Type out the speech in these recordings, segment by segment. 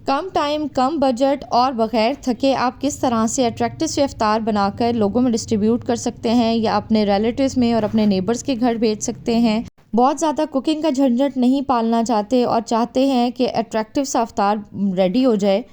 कम time, कम budget और बग़ैर थके आप किस तरह से अट्रैक्टिव से इफ्तार बनाकर लोगों में डिस्ट्रीब्यूट कर सकते हैं या अपने रिलेटिव्स में और अपने नेबर्स के घर भेज सकते हैं। बहुत ज़्यादा कुकिंग का झंझट नहीं पालना चाहते और चाहते हैं कि अट्रैक्टिव सा इफ्तार रेडी हो जाए,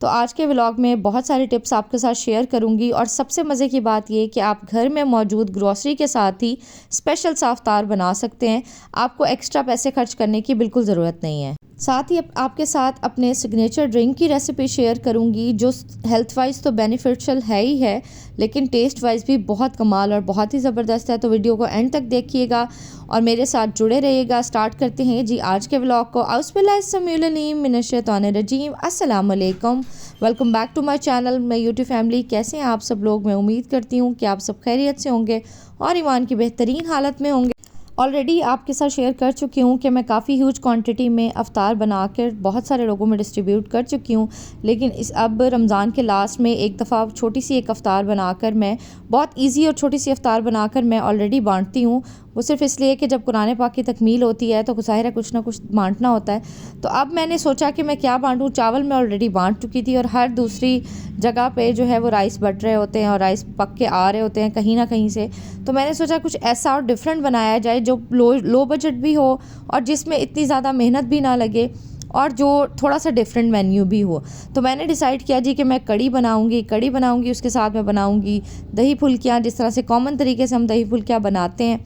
तो आज के व्लॉग में बहुत सारे टिप्स आपके साथ शेयर करूंगी। और सबसे मज़े की बात ये कि आप घर में मौजूद ग्रॉसरी के साथ ही स्पेशल सा इफ्तार बना सकते हैं। आपको एक्स्ट्रा पैसे खर्च करने की बिल्कुल ज़रूरत नहीं है। साथ ही आपके साथ अपने सिग्नेचर ड्रिंक की रेसिपी शेयर करूंगी जो हेल्थ वाइज तो बेनिफिशियल है ही है, लेकिन टेस्ट वाइज भी बहुत कमाल और बहुत ही ज़बरदस्त है। तो वीडियो को एंड तक देखिएगा और मेरे साथ जुड़े रहिएगा। स्टार्ट करते हैं जी आज के व्लॉग को। औज़ुबिल्लाहिमिनश्शैतानिर्रजीम। अस्सलाम वालेकुम, welcome back to my channel, my YouTube family. कैसे हैं आप सब लोग? मैं उम्मीद करती हूँ कि आप सब खैरियत से होंगे और ईमान की बेहतरीन हालत में होंगे। ऑलरेडी आपके साथ शेयर कर चुकी हूँ कि मैं काफ़ी ह्यूज क्वांटिटी में अफ्तार बनाकर बहुत सारे लोगों में डिस्ट्रीब्यूट कर चुकी हूँ, लेकिन अब रमज़ान के लास्ट में एक दफ़ा छोटी सी एक अफ्तार बनाकर मैं बहुत इजी और छोटी सी अफ्तार बनाकर मैं ऑलरेडी बांटती हूँ। वो सिर्फ़ इसलिए कि जब कुरान पाक की तकमील होती है तो ज़ाहिर है कुछ ना कुछ बांटना होता है। तो अब मैंने सोचा कि मैं क्या बांटूँ। चावल मैं ऑलरेडी बांट चुकी थी और हर दूसरी जगह पे जो है वो राइस बट रहे होते हैं और राइस पक के आ रहे होते हैं कहीं ना कहीं से। तो मैंने सोचा कुछ ऐसा और डिफरेंट बनाया जाए जो लो बजट भी हो और जिसमें इतनी ज़्यादा मेहनत भी ना लगे और जो थोड़ा सा डिफरेंट मेन्यू भी हो। तो मैंने डिसाइड किया जी कि मैं कड़ी बनाऊंगी। उसके साथ मैं बनाऊंगी दही फुल्कियाँ, जिस तरह से कॉमन तरीके से हम दही फुल्कियाँ बनाते हैं,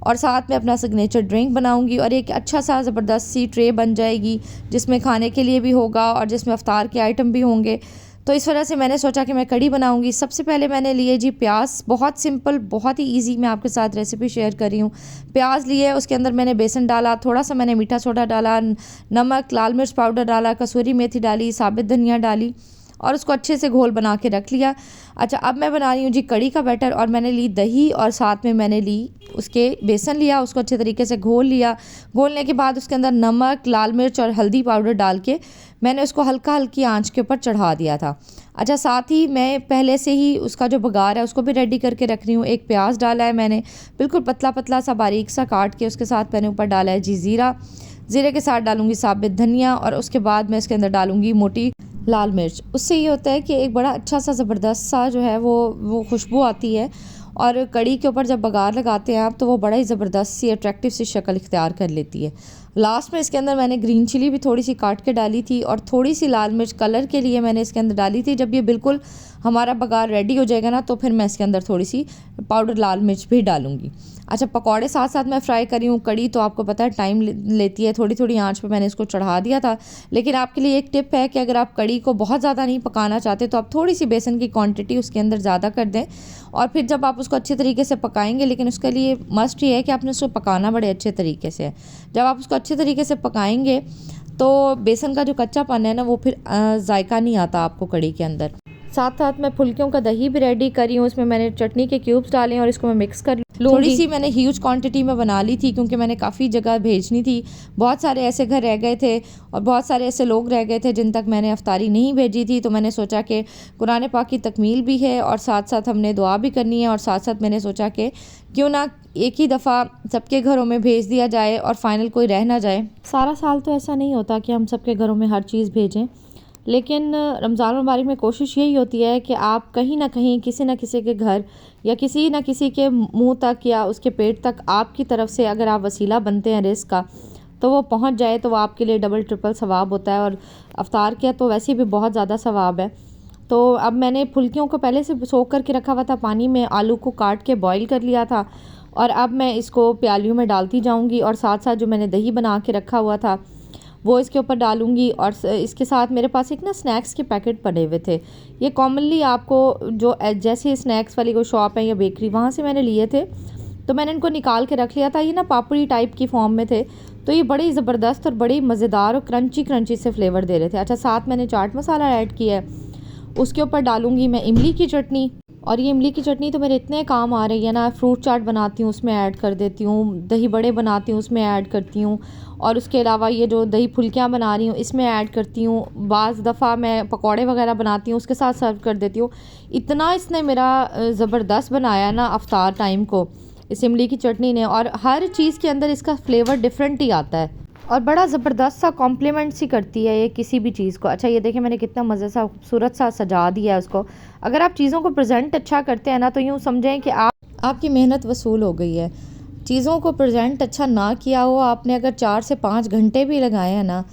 और साथ में अपना सिग्नेचर ड्रिंक बनाऊंगी और एक अच्छा सा ज़बरदस्त सी ट्रे बन जाएगी जिसमें खाने के लिए भी होगा और जिसमें अफ्तार के आइटम भी होंगे। तो इस वजह से मैंने सोचा कि मैं कड़ी बनाऊंगी। सबसे पहले मैंने लिए जी प्याज, बहुत सिंपल बहुत ही इजी मैं आपके साथ रेसिपी शेयर कर रही हूँ। प्याज लिए, उसके अंदर मैंने बेसन डाला, थोड़ा सा मैंने मीठा सोडा डाला, नमक, लाल मिर्च पाउडर डाला, कसूरी मेथी डाली, साबित धनिया डाली और उसको अच्छे से घोल बना के रख लिया। अच्छा, अब मैं बना रही हूँ जी कड़ी का बैटर। और मैंने ली दही और साथ में मैंने ली उसके बेसन लिया, उसको अच्छे तरीके से घोल लिया। घोलने के बाद उसके अंदर नमक, लाल मिर्च और हल्दी पाउडर डाल के मैंने उसको हल्की आंच के ऊपर चढ़ा दिया था। अच्छा, साथ ही मैं पहले से ही उसका जो बघार है उसको भी रेडी करके रख रही हूँ। एक प्याज डाला है मैंने बिल्कुल पतला पतला सा बारीक सा काट के, उसके साथ मैंने ऊपर डाला है जी ज़ीरे के साथ डालूंगी साबित धनिया और उसके बाद मैं इसके अंदर डालूंगी मोटी लाल मिर्च। उससे ये होता है कि एक बड़ा अच्छा सा ज़बरदस्त सा जो है वो खुशबू आती है और कड़ी के ऊपर जब बघार लगाते हैं आप तो वो बड़ा ही ज़बरदस्त सी अट्रैक्टिव सी शक्ल इख्तियार कर लेती है। लास्ट में इसके अंदर मैंने ग्रीन चिली भी थोड़ी सी काट के डाली थी और थोड़ी सी लाल मिर्च कलर के लिए मैंने इसके अंदर डाली थी। जब ये बिल्कुल हमारा बघार रेडी हो जाएगा ना तो फिर मैं इसके अंदर थोड़ी सी पाउडर लाल मिर्च भी डालूंगी। अच्छा, पकौड़े साथ साथ मैं फ्राई करी हूँ। कड़ी तो आपको पता है टाइम लेती है, थोड़ी थोड़ी आंच पे मैंने इसको चढ़ा दिया था। लेकिन आपके लिए एक टिप है कि अगर आप कड़ी को बहुत ज़्यादा नहीं पकाना चाहते तो आप थोड़ी सी बेसन की क्वांटिटी उसके अंदर ज़्यादा कर दें और फिर जब आप उसको अच्छे तरीके से पकाएंगे, लेकिन उसके लिए मस्ट ये है कि आपने उसको पकाना बड़े अच्छे तरीके से है। जब आप उसको अच्छे तरीके से पकाएंगे तो बेसन का जो कच्चापन है ना वो फिर जायका नहीं आता आपको कड़ी के अंदर। साथ साथ मैं फुल्कियों का दही भी रेडी करी हूँ। उसमें मैंने चटनी के क्यूब्स डाले और इसको मैं मिक्स कर लूँगी। थोड़ी सी मैंने ह्यूज क्वांटिटी में बना ली थी क्योंकि मैंने काफ़ी जगह भेजनी थी। बहुत सारे ऐसे घर रह गए थे और बहुत सारे ऐसे लोग रह गए थे जिन तक मैंने अफ्तारी नहीं भेजी थी। तो मैंने सोचा कि कुरान पाक की तकमील भी है और साथ साथ हमने दुआ भी करनी है और साथ साथ मैंने सोचा कि क्यों ना एक ही दफ़ा सबके घरों में भेज दिया जाए और फाइनल कोई रह ना जाए। सारा साल तो ऐसा नहीं होता कि हम सबके घरों में हर चीज़ भेजें, लेकिन रमज़ान मुबारक में कोशिश यही होती है कि आप कहीं ना कहीं किसी न किसी के घर या किसी न किसी के मुंह तक या उसके पेट तक आपकी तरफ से अगर आप वसीला बनते हैं रिज़्क़ का तो वो पहुंच जाए तो वो आपके लिए डबल ट्रिपल सवाब होता है। और अफ्तार किया तो वैसे भी बहुत ज़्यादा सवाब है। तो अब मैंने फुल्कियों को पहले से सोख करके रखा हुआ था पानी में, आलू को काट के बॉईल कर लिया था और अब मैं इसको प्यालियों में डालती जाऊँगी और साथ साथ जो मैंने दही बना के रखा हुआ था वो इसके ऊपर डालूंगी। और इसके साथ मेरे पास एक ना स्नैक्स के पैकेट पड़े हुए थे। ये कॉमनली आपको जो जैसे स्नैक्स वाली कोई शॉप है या बेकरी वहाँ से मैंने लिए थे, तो मैंने इनको निकाल के रख लिया था। ये ना पापड़ी टाइप की फॉर्म में थे, तो ये बड़े ज़बरदस्त और बड़े मज़ेदार और क्रंची से फ्लेवर दे रहे थे। अच्छा, साथ मैंने चाट मसाला ऐड किया है। उसके ऊपर डालूंगी मैं इमली की चटनी और ये इमली की चटनी तो मेरे इतने काम आ रही है ना। फ्रूट चाट बनाती हूँ उसमें ऐड कर देती हूँ, दही बड़े बनाती हूँ उसमें ऐड करती हूँ और उसके अलावा ये जो दही फुल्कियाँ बना रही हूँ इसमें ऐड करती हूँ। बाज़ दफ़ा मैं पकौड़े वगैरह बनाती हूँ उसके साथ सर्व कर देती हूँ। इतना इसने मेरा ज़बरदस्त बनाया ना अफ्तार टाइम को इस इमली की चटनी ने, और हर चीज़ के अंदर इसका फ्लेवर डिफरेंट ही आता है। और बड़ा ज़बरदस्त सा कॉम्प्लीमेंट सी करती है ये किसी भी चीज़ को। अच्छा ये देखें मैंने कितना मज़े सा खूबसूरत सा सजा दिया है उसको। अगर आप चीज़ों को प्रेजेंट अच्छा करते हैं ना तो यूँ समझें कि आपकी मेहनत वसूल हो गई है। चीज़ों को प्रेजेंट अच्छा ना किया हो, आपने अगर 4 से 5 घंटे भी लगाए हैं ना,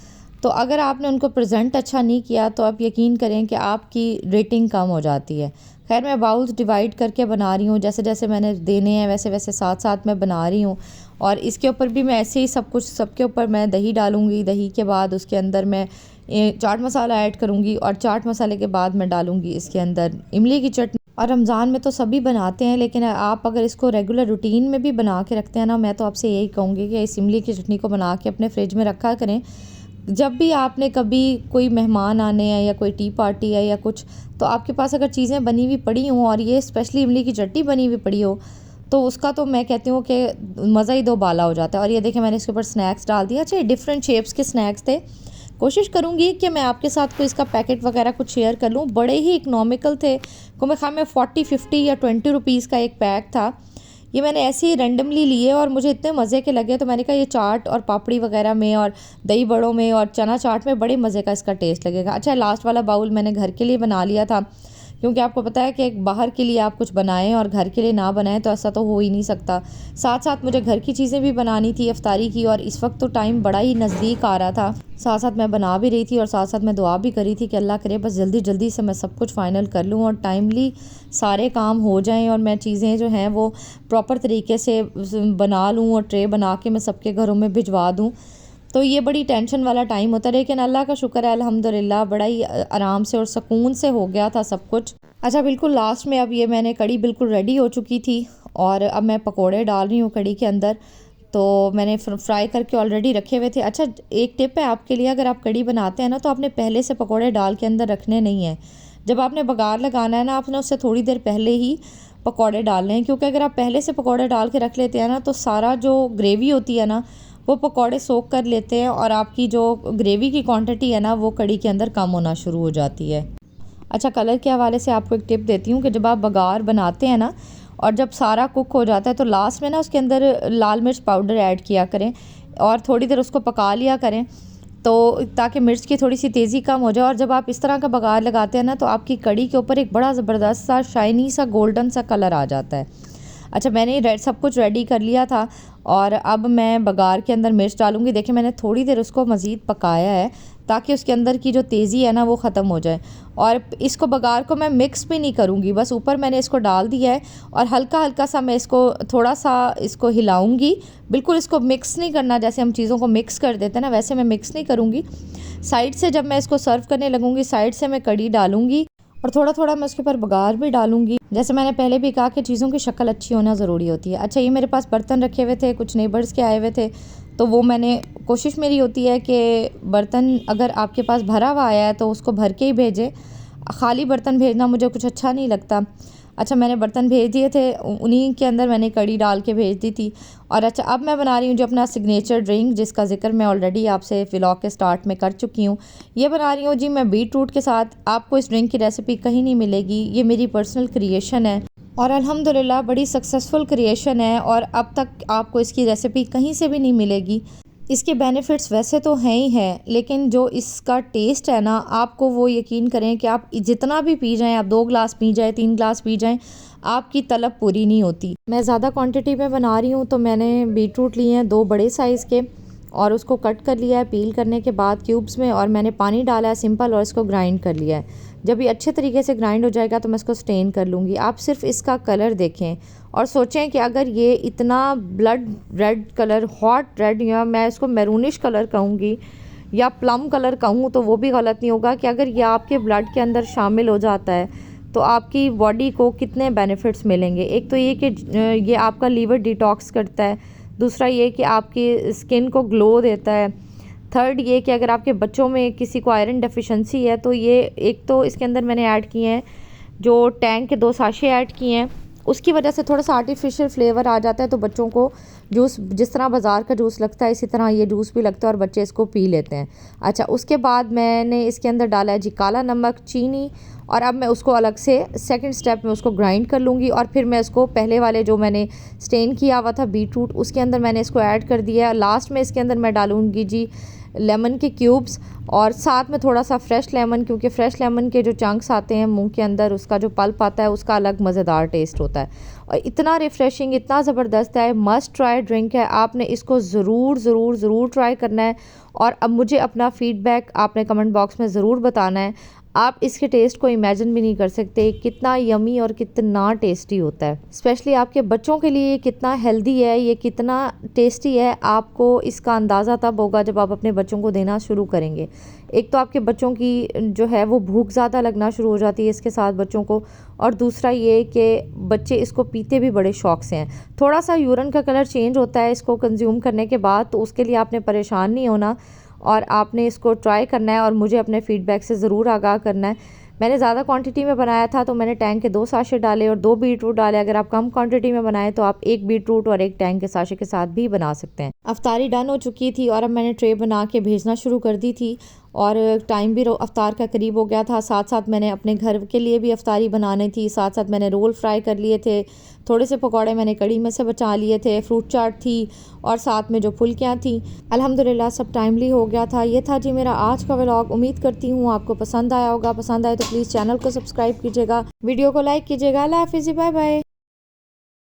तो अगर आपने उनको प्रेजेंट अच्छा नहीं किया तो आप यकीन करें कि आपकी रेटिंग कम हो जाती है। खैर मैं बाउल्स डिवाइड करके बना रही हूँ, जैसे जैसे मैंने देने हैं वैसे वैसे साथ साथ मैं बना रही हूँ। और इसके ऊपर भी मैं ऐसे ही सब कुछ, सबके ऊपर मैं दही डालूँगी, दही के बाद उसके अंदर मैं चाट मसाला ऐड करूँगी और चाट मसाले के बाद मैं डालूँगी इसके अंदर इमली की चटनी। और रमज़ान में तो सभी बनाते हैं, लेकिन आप अगर इसको रेगुलर रूटीन में भी बना के रखते हैं ना, मैं तो आपसे यही कहूँगी कि इस इमली की चटनी को बना के अपने फ्रिज में रखा करें। जब भी आपने कभी कोई मेहमान आने हैं या कोई टी पार्टी है या कुछ, तो आपके पास अगर चीज़ें बनी हुई पड़ी हों और ये स्पेशली इमली की चटनी बनी हुई पड़ी हो, तो उसका तो मैं कहती हूँ कि मज़ा ही दो बाला हो जाता है। और ये देखें मैंने इसके ऊपर स्नैक्स डाल दिया। अच्छा ये डिफरेंट शेप्स के स्नैक्स थे। कोशिश करूँगी कि मैं आपके साथ कोई इसका पैकेट वगैरह कुछ शेयर कर लूँ। बड़े ही इकनॉमिकल थे, को मैं ख़ास में 40-50 या 20 रुपीज़ का एक पैक था। ये मैंने ऐसे ही रैंडमली लिए और मुझे इतने मज़े के लगे, तो मैंने कहा ये चाट और पापड़ी वगैरह में और दही बड़ों में और चना चाट में बड़े मज़े का इसका टेस्ट लगेगा। अच्छा लास्ट वाला बाउल मैंने घर के लिए बना लिया था, क्योंकि आपको पता है कि बाहर के लिए आप कुछ बनाएं और घर के लिए ना बनाएं तो ऐसा तो हो ही नहीं सकता। साथ साथ मुझे घर की चीज़ें भी बनानी थी इफ्तारी की, और इस वक्त तो टाइम बड़ा ही नज़दीक आ रहा था। साथ साथ मैं बना भी रही थी और साथ साथ मैं दुआ भी करी थी कि अल्लाह करे बस जल्दी जल्दी से मैं सब कुछ फ़ाइनल कर लूँ और टाइमली सारे काम हो जाएं और मैं चीज़ें जो हैं वो प्रॉपर तरीके से बना लूँ और ट्रे बना के मैं सबके घरों में भिजवा दूँ। तो ये बड़ी टेंशन वाला टाइम होता है, लेकिन अल्लाह का शुक्र है अल्हम्दुलिल्लाह बड़ा ही आराम से और सुकून से हो गया था सब कुछ। अच्छा बिल्कुल लास्ट में अब ये मैंने कड़ी बिल्कुल रेडी हो चुकी थी और अब मैं पकोड़े डाल रही हूँ कड़ी के अंदर। तो मैंने फ्राई करके ऑलरेडी रखे हुए थे। अच्छा एक टिप है आपके लिए, अगर आप कड़ी बनाते हैं ना तो आपने पहले से पकोड़े डाल के अंदर रखने नहीं हैं। जब आपने बघार लगाना है ना, आपने उससे थोड़ी देर पहले ही पकोड़े डालने हैं, क्योंकि अगर आप पहले से पकोड़े डाल के रख लेते हैं ना तो सारा जो ग्रेवी होती है ना वो पकोड़े सोख कर लेते हैं और आपकी जो ग्रेवी की क्वांटिटी है ना वो कड़ी के अंदर कम होना शुरू हो जाती है। अच्छा कलर के हवाले से आपको एक टिप देती हूँ कि जब आप बघार बनाते हैं ना और जब सारा कुक हो जाता है तो लास्ट में ना उसके अंदर लाल मिर्च पाउडर ऐड किया करें और थोड़ी देर उसको पका लिया करें, तो ताकि मिर्च की थोड़ी सी तेज़ी कम हो जाए। और जब आप इस तरह का बघार लगाते हैं ना तो आपकी कड़ी के ऊपर एक बड़ा ज़बरदस्त सा शाइनी सा गोल्डन सा कलर आ जाता है। अच्छा मैंने सब कुछ रेडी कर लिया था और अब मैं बघार के अंदर मिर्च डालूंगी। देखिए मैंने थोड़ी देर उसको मज़ीद पकाया है ताकि उसके अंदर की जो तेज़ी है ना वो ख़त्म हो जाए। और इसको बघार को मैं मिक्स भी नहीं करूँगी, बस ऊपर मैंने इसको डाल दिया है और हल्का हल्का सा मैं इसको थोड़ा सा इसको हिलाऊंगी। बिल्कुल इसको मिक्स नहीं करना, जैसे हम चीज़ों को मिक्स कर देते हैं ना वैसे मैं मिक्स नहीं करूँगी। साइड से जब मैं इसको सर्व करने लगूँगी साइड से मैं कड़ी डालूँगी और थोड़ा थोड़ा मैं उसके ऊपर बघार भी डालूंगी। जैसे मैंने पहले भी कहा कि चीज़ों की शक्ल अच्छी होना ज़रूरी होती है। अच्छा ये मेरे पास बर्तन रखे हुए थे, कुछ नेबर्स के आए हुए थे, तो वो मैंने कोशिश मेरी होती है कि बर्तन अगर आपके पास भरा हुआ आया है तो उसको भर के ही भेजें, खाली बर्तन भेजना मुझे कुछ अच्छा नहीं लगता। अच्छा मैंने बर्तन भेज दिए थे, उन्हीं के अंदर मैंने कड़ी डाल के भेज दी थी। और अच्छा अब मैं बना रही हूँ जो अपना सिग्नेचर ड्रिंक, जिसका जिक्र मैं ऑलरेडी आपसे व्लॉग के स्टार्ट में कर चुकी हूँ। ये बना रही हूँ जी मैं बीट रूट के साथ। आपको इस ड्रिंक की रेसिपी कहीं नहीं मिलेगी, ये मेरी पर्सनल क्रिएशन है और अल्हम्दुलिल्लाह बड़ी सक्सेसफुल क्रिएशन है और अब तक आपको इसकी रेसिपी कहीं से भी नहीं मिलेगी। इसके बेनिफिट्स वैसे तो हैं ही हैं, लेकिन जो इसका टेस्ट है ना आपको वो यकीन करें कि आप जितना भी पी जाएं, आप 2 गिलास पी जाएं, 3 गिलास पी जाएं, आपकी तलब पूरी नहीं होती। मैं ज़्यादा क्वांटिटी में बना रही हूँ तो मैंने बीट रूट लिए हैं 2 बड़े साइज़ के और उसको कट कर लिया है पील करने के बाद क्यूब्स में, और मैंने पानी डाला है सिंपल और इसको ग्राइंड कर लिया है। जब ये अच्छे तरीके से ग्राइंड हो जाएगा तो मैं इसको स्टेन कर लूँगी। आप सिर्फ इसका कलर देखें और सोचें कि अगर ये इतना blood red colour, hot red, या मैं इसको मैरूनिश कलर कहूँगी या प्लम कलर कहूँ तो वो भी गलत नहीं होगा, कि अगर ये आपके ब्लड के अंदर शामिल हो जाता है तो आपकी बॉडी को कितने बेनिफिट्स मिलेंगे। एक तो ये कि ये आपका लीवर डिटॉक्स करता है, दूसरा ये कि आपकी स्किन को ग्लो देता है, थर्ड ये कि अगर आपके बच्चों में किसी को आयरन डेफिशिएंसी है तो ये एक तो इसके अंदर मैंने ऐड किए हैं जो टैंक के 2 साशे ऐड किए हैं उसकी वजह से थोड़ा सा आर्टिफिशियल फ्लेवर आ जाता है, तो बच्चों को जूस जिस तरह बाज़ार का जूस लगता है इसी तरह ये जूस भी लगता है और बच्चे इसको पी लेते हैं। अच्छा, उसके बाद मैंने इसके अंदर डाला है जी काला नमक, चीनी, और अब मैं उसको अलग से सेकंड स्टेप में उसको ग्राइंड कर लूँगी और फिर मैं इसको पहले वाले जो मैंने स्टेन किया हुआ था बीटरूट उसके अंदर मैंने इसको ऐड कर दिया है। लास्ट में इसके अंदर मैं डालूँगी जी लेमन के क्यूब्स और साथ में थोड़ा सा फ्रेश लेमन, क्योंकि फ्रेश लेमन के जो चंक्स आते हैं मुंह के अंदर उसका जो पल्प आता है उसका अलग मज़ेदार टेस्ट होता है और इतना रिफ़्रेशिंग, इतना ज़बरदस्त है। मस्ट ट्राई ड्रिंक है, आपने इसको ज़रूर ज़रूर ज़रूर ट्राई करना है और अब मुझे अपना फ़ीडबैक आपने कमेंट बॉक्स में ज़रूर बताना है। आप इसके टेस्ट को इमेजिन भी नहीं कर सकते कितना यमी और कितना टेस्टी होता है। स्पेशली आपके बच्चों के लिए कितना हेल्दी है, ये कितना टेस्टी है, आपको इसका अंदाज़ा तब होगा जब आप अपने बच्चों को देना शुरू करेंगे। एक तो आपके बच्चों की जो है वो भूख ज़्यादा लगना शुरू हो जाती है इसके साथ बच्चों को, और दूसरा ये कि बच्चे इसको पीते भी बड़े शौक़ से हैं। थोड़ा सा यूरिन का कलर चेंज होता है इसको कंज्यूम करने के बाद, तो उसके लिए आपने परेशान नहीं होना और आपने इसको ट्राई करना है और मुझे अपने फ़ीडबैक से ज़रूर आगाह करना है। मैंने ज़्यादा क्वांटिटी में बनाया था तो मैंने टैंक के 2 साशे डाले और 2 बीटरूट डाले। अगर आप कम क्वांटिटी में बनाएं तो आप 1 बीटरूट और 1 टैंक के साशे के साथ भी बना सकते हैं। अफ्तारी डन हो चुकी थी और अब मैंने ट्रे बना के भेजना शुरू कर दी थी और टाइम भी अफ्तार का करीब हो गया था। साथ साथ मैंने अपने घर के लिए भी अफ्तारी बनानी थी, साथ साथ मैंने रोल फ्राई कर लिए थे, थोड़े से पकौड़े मैंने कड़ी में से बचा लिए थे, फ्रूट चाट थी और साथ में जो फुल्कियाँ थी। अल्हम्दुलिल्लाह सब टाइमली हो गया था। ये था जी मेरा आज का व्लॉग। उम्मीद करती हूँ आपको पसंद आया होगा। पसंद आए तो प्लीज़ चैनल को सब्सक्राइब कीजिएगा, वीडियो को लाइक कीजिएगा। अल्लाह हाफिज़, बाय बाय।